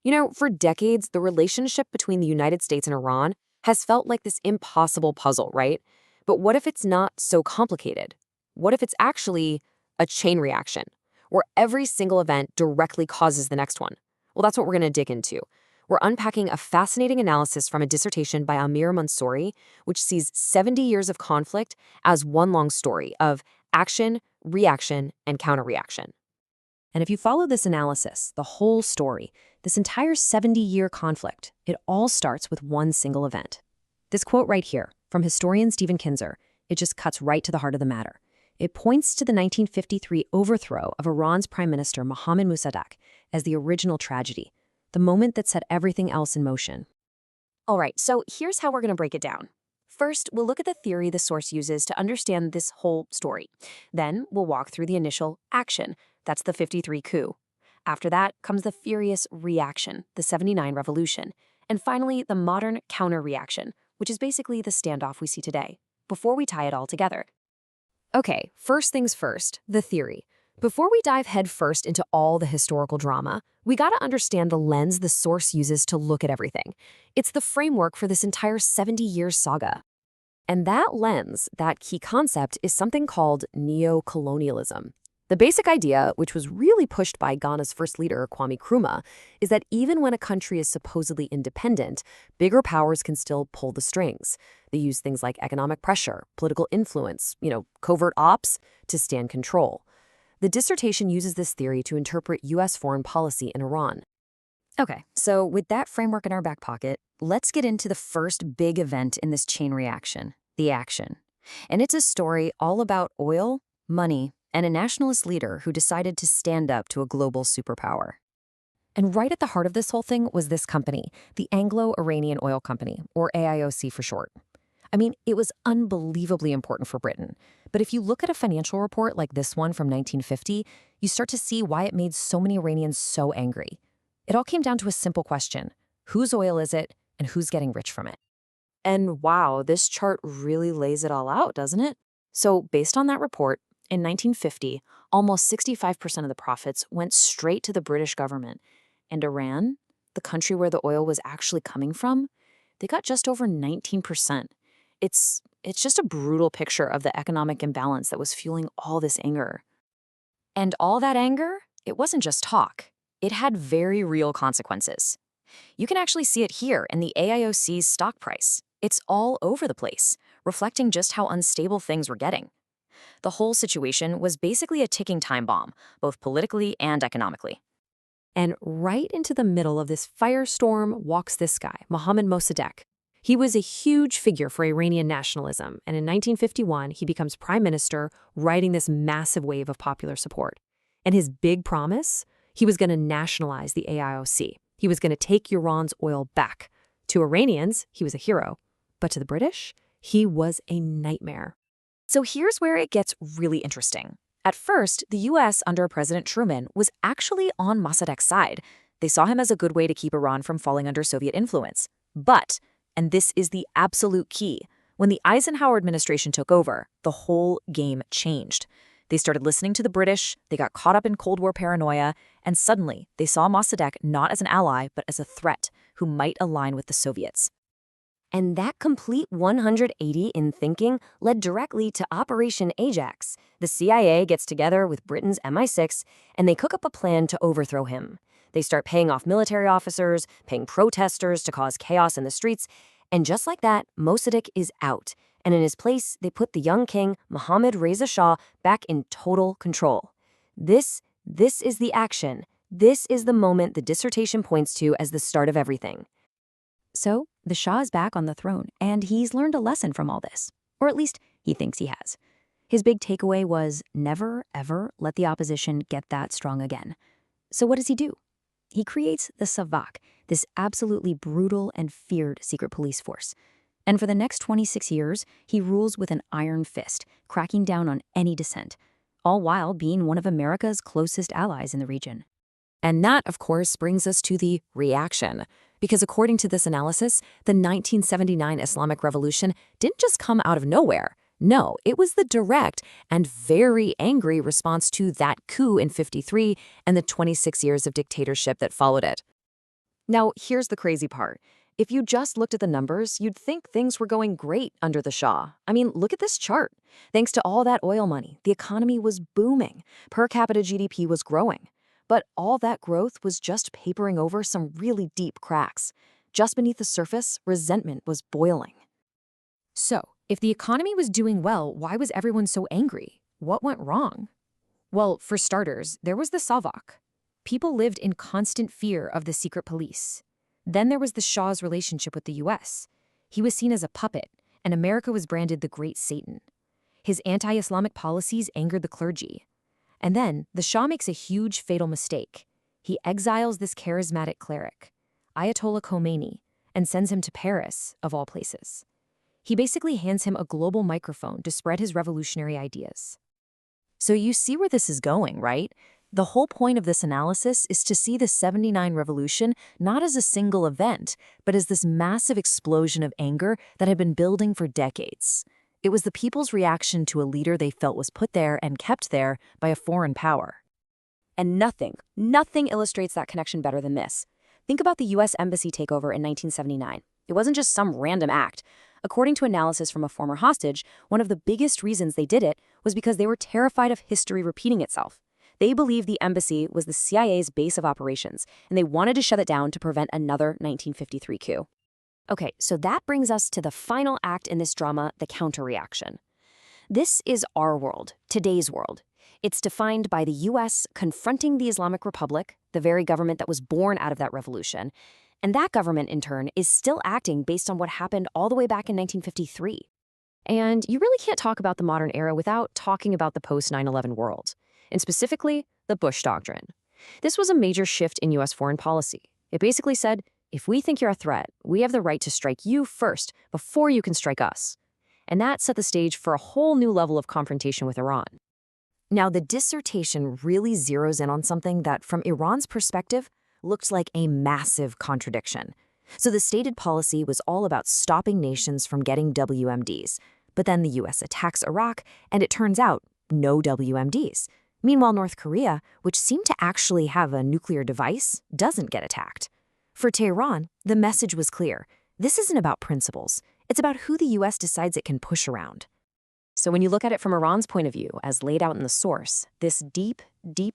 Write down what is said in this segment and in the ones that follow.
For decades, the relationship between the United States and Iran has felt like this impossible puzzle, right? But what if it's not so complicated? What if it's actually a chain reaction, where every single event directly causes the next one? Well, that's what we're going to dig into. We're unpacking a fascinating analysis from a dissertation by Amir Mansouri, which sees 70 years of conflict as one long story of action, reaction, and counterreaction. And if you follow this analysis, the whole story, this entire 70-year conflict, it all starts with one single event. This quote right here, from historian Stephen Kinzer, it just cuts right to the heart of the matter. It points to the 1953 overthrow of Iran's Prime Minister Mohammad Mossadegh as the original tragedy, the moment that set everything else in motion. All right, so here's how we're going to break it down. First, we'll look at the theory the source uses to understand this whole story. Then, we'll walk through the initial action. That's the 53 coup. After that comes the furious reaction, the 79 revolution. And finally, the modern counter-reaction, which is basically the standoff we see today, before we tie it all together. Okay, first things first, the theory. Before we dive headfirst into all the historical drama, we gotta understand the lens the source uses to look at everything. It's the framework for this entire 70-year saga. And that lens, that key concept, is something called neo-colonialism. The basic idea, which was really pushed by Ghana's first leader, Kwame Nkrumah, is that even when a country is supposedly independent, bigger powers can still pull the strings. They use things like economic pressure, political influence, covert ops to stand control. The dissertation uses this theory to interpret U.S. foreign policy in Iran. Okay, so with that framework in our back pocket, let's get into the first big event in this chain reaction, the action. And it's a story all about oil, money, and a nationalist leader who decided to stand up to a global superpower. And right at the heart of this whole thing was this company, the Anglo-Iranian Oil Company, or AIOC for short. I mean, it was unbelievably important for Britain. But if you look at a financial report like this one from 1950, you start to see why it made so many Iranians so angry. It all came down to a simple question: whose oil is it, and who's getting rich from it? And wow, this chart really lays it all out, doesn't it? So based on that report, in 1950, almost 65% of the profits went straight to the British government. And Iran, the country where the oil was actually coming from, they got just over 19%. It's just a brutal picture of the economic imbalance that was fueling all this anger. And all that anger, it wasn't just talk. It had very real consequences. You can actually see it here in the AIOC's stock price. It's all over the place, reflecting just how unstable things were getting. The whole situation was basically a ticking time bomb, both politically and economically. And right into the middle of this firestorm walks this guy, Mohammad Mossadegh. He was a huge figure for Iranian nationalism, and in 1951, he becomes prime minister, riding this massive wave of popular support. And his big promise? He was going to nationalize the AIOC. He was going to take Iran's oil back. To Iranians, he was a hero. But to the British, he was a nightmare. So here's where it gets really interesting. At first, the U.S. under President Truman was actually on Mossadegh's side. They saw him as a good way to keep Iran from falling under Soviet influence. But, and this is the absolute key, when the Eisenhower administration took over, the whole game changed. They started listening to the British, they got caught up in Cold War paranoia, and suddenly they saw Mossadegh not as an ally, but as a threat who might align with the Soviets. And that complete 180 in thinking led directly to Operation Ajax. The CIA gets together with Britain's MI6, and they cook up a plan to overthrow him. They start paying off military officers, paying protesters to cause chaos in the streets, and just like that, Mossadegh is out. And in his place, they put the young king, Mohammad Reza Shah, back in total control. This is the action. This is the moment the dissertation points to as the start of everything. So, the Shah is back on the throne, and he's learned a lesson from all this. Or at least, he thinks he has. His big takeaway was never, ever let the opposition get that strong again. So what does he do? He creates the Savak, this absolutely brutal and feared secret police force. And for the next 26 years, he rules with an iron fist, cracking down on any dissent, all while being one of America's closest allies in the region. And that, of course, brings us to the reaction. Because according to this analysis, the 1979 Islamic Revolution didn't just come out of nowhere. No, it was the direct and very angry response to that coup in '53 and the 26 years of dictatorship that followed it. Now, here's the crazy part. If you just looked at the numbers, you'd think things were going great under the Shah. I mean, look at this chart. Thanks to all that oil money, the economy was booming. Per capita GDP was growing. But all that growth was just papering over some really deep cracks. Just beneath the surface, resentment was boiling. So, if the economy was doing well, why was everyone so angry? What went wrong? Well, for starters, there was the Savak. People lived in constant fear of the secret police. Then there was the Shah's relationship with the US. He was seen as a puppet, and America was branded the Great Satan. His anti-Islamic policies angered the clergy. And then the Shah makes a huge fatal mistake. He exiles this charismatic cleric, Ayatollah Khomeini, and sends him to Paris, of all places. He basically hands him a global microphone to spread his revolutionary ideas. So you see where this is going, right? The whole point of this analysis is to see the '79 revolution not as a single event, but as this massive explosion of anger that had been building for decades. It was the people's reaction to a leader they felt was put there and kept there by a foreign power. And nothing illustrates that connection better than this. Think about the US Embassy takeover in 1979. It wasn't just some random act. According to analysis from a former hostage, one of the biggest reasons they did it was because they were terrified of history repeating itself. They believed the embassy was the CIA's base of operations, and they wanted to shut it down to prevent another 1953 coup. Okay, so that brings us to the final act in this drama, the counter-reaction. This is our world, today's world. It's defined by the US confronting the Islamic Republic, the very government that was born out of that revolution, and that government, in turn, is still acting based on what happened all the way back in 1953. And you really can't talk about the modern era without talking about the post-9/11 world, and specifically, the Bush Doctrine. This was a major shift in US foreign policy. It basically said, if we think you're a threat, we have the right to strike you first before you can strike us. And that set the stage for a whole new level of confrontation with Iran. Now, the dissertation really zeroes in on something that, from Iran's perspective, looked like a massive contradiction. So the stated policy was all about stopping nations from getting WMDs. But then the US attacks Iraq, and it turns out, no WMDs. Meanwhile, North Korea, which seemed to actually have a nuclear device, doesn't get attacked. For Tehran, the message was clear. This isn't about principles. It's about who the US decides it can push around. So when you look at it from Iran's point of view, as laid out in the source, this deep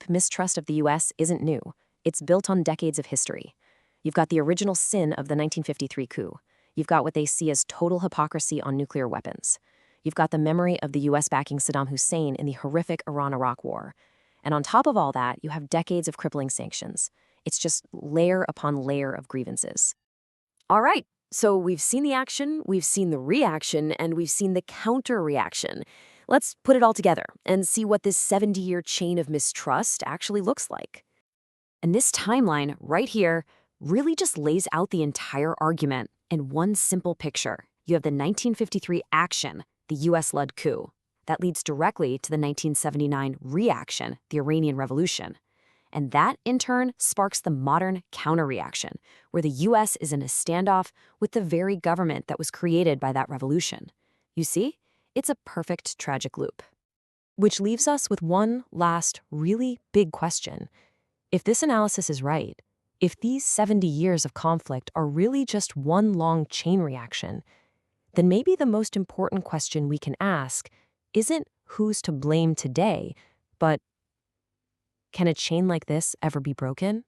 mistrust of the US isn't new. It's built on decades of history. You've got the original sin of the 1953 coup. You've got what they see as total hypocrisy on nuclear weapons. You've got the memory of the US backing Saddam Hussein in the horrific Iran-Iraq war. And on top of all that, you have decades of crippling sanctions. It's just layer upon layer of grievances. All right, so we've seen the action, we've seen the reaction, and we've seen the counter-reaction. Let's put it all together and see what this 70-year chain of mistrust actually looks like. And this timeline right here really just lays out the entire argument in one simple picture. You have the 1953 action, the US-led coup. That leads directly to the 1979 reaction, the Iranian Revolution. And that, in turn, sparks the modern counter-reaction, where the US is in a standoff with the very government that was created by that revolution. You see, it's a perfect tragic loop. Which leaves us with one last really big question. If this analysis is right, if these 70 years of conflict are really just one long chain reaction, then maybe the most important question we can ask isn't who's to blame today, but can a chain like this ever be broken?